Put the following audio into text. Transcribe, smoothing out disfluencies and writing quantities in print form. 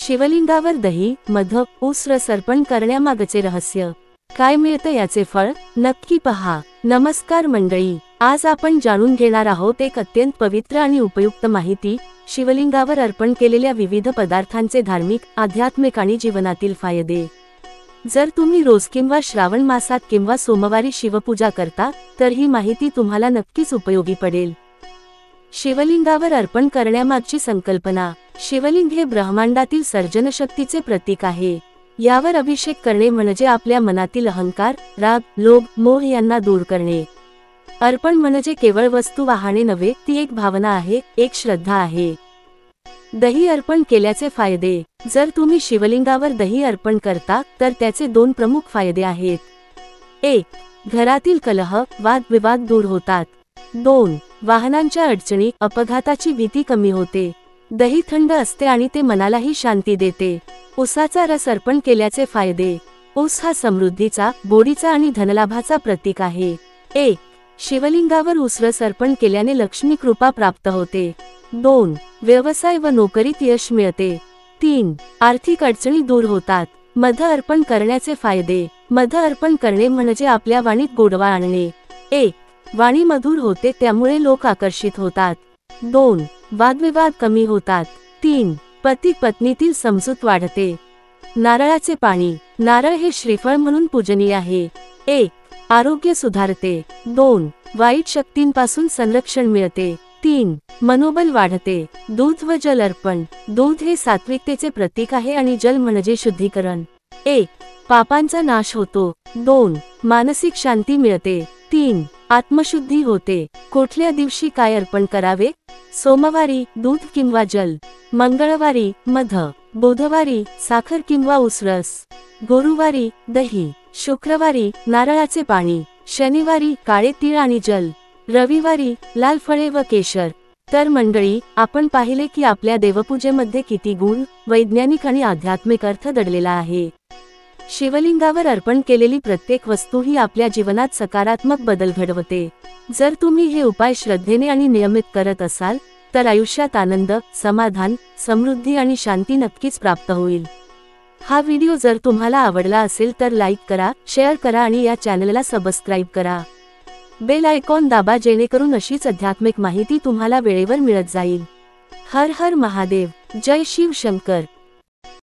शिवलिंगावर दही, मध, ऊस रस अर्पण करण्यामागचे रहस्य काय मिळतं याचे फळ नक्की पहा। नमस्कार मंडळी, आज आपण जाणून घेणार आहोत एक अत्यंत पवित्र आणि उपयुक्त माहिती, शिवलिंगावर अर्पण केलेल्या विविध पदार्थांचे धार्मिक, आध्यात्मिक आणि जीवनातील फायदे। जर तुम्ही रोज किंवा श्रावण मासात किंवा सोमवारी शिवपूजा करता तर ही माहिती तुम्हाला नक्कीच उपयोगी पडेल। शिवलिंगावर अर्पण करण्यामागची संकल्पना। शिवलिंग हे ब्रह्मांडातील सर्जनशक्तीचे प्रतीक आहे। यावर अभिषेक करणे म्हणजे आपल्या मनातील अहंकार, राग, लोभ, मोह यांना दूर करणे। अर्पण म्हणजे केवळ वस्तू वाहणे नव्हे, ती एक भावना आहे, एक श्रद्धा आहे। दही अर्पण केल्याचे फायदे। जर तुम्ही शिवलिंगावर दही अर्पण करता तर त्याचे दोन प्रमुख फायदे आहेत। 1. घरातील कलह, वाद विवाद दूर होतात। 2. वाहनांच्या अडचणी, अपघाताची भीती कमी होते। दही थंड असते आणि ते मनालाही शांती देते। ऊसाचा रस अर्पण केल्याचे फायदे। ऊस हा समृद्धीचा, गोडीचा आणि धनलाभाचा प्रतीक आहे। 1. शिवलिंगावर ऊस रस अर्पण केल्याने लक्ष्मी कृपा प्राप्त होते। 2. व्यवसाय व नोकरीत यश मिळते। 3. आर्थिक अडचणी दूर होतात। मध अर्पण करण्याचे फायदे। मध अर्पण करणे म्हणजे आपल्या वाणीत गोडवा आणणे। 1. वाणी मधुर होते, त्यामुळे लोक आकर्षित होतात। 2. वादविवाद कमी होतात। 3. पती पत्नीतील समजूत वाढते। नारळाचे पाणी। नारळ हे श्रीफळ म्हणून पूजनीय आहे। 1. आरोग्य सुधारते। 2. वाईट शक्तींपासून संरक्षण मिळते। 3. मनोबल वाढते। दूध व जल अर्पण। दूध हे सात्विकतेचे प्रतीक आहे आणि जल म्हणजे शुद्धीकरण। 1. पापांचा नाश होतो। 2. मानसिक शांती मिळते। 3. आत्मशुद्धी होते। कुठल्या दिवशी काय अर्पण करावे? सोमवारी दूध किंवा जल, मंगळवारी मध, बुधवारी साखर किंवा ऊसरस, गुरुवारी दही, शुक्रवारी नारळाचे पाणी, शनिवारी काळे तीळ आणि जल, रविवारी लाल फळे व केशर। तर मंडळी, आपण पाहिले की आपल्या देवपूजेमध्ये किती गुण, वैज्ञानिक आणि आध्यात्मिक अर्थ दडलेला आहे। शिवलिंगावर अर्पण केलेली प्रत्येक वस्तू ही आपल्या जीवनात सकारात्मक बदल घडवते। जर तुम्ही हे उपाय श्रद्धेने आणि नियमित करत असाल तर आयुष्यात आनंद, समाधान, समृद्धी आणि शांती नक्कीच प्राप्त होईल। हा व्हिडिओ जर तुम्हाला आवडला असेल तर लाईक करा, शेअर करा आणि या चॅनलला सबस्क्राईब करा। बेल आयकॉन दाबा जेणेकरून अशीच आध्यात्मिक माहिती तुम्हाला वेळेवर मिळत जाईल। हर हर महादेव, जय शिव शंकर।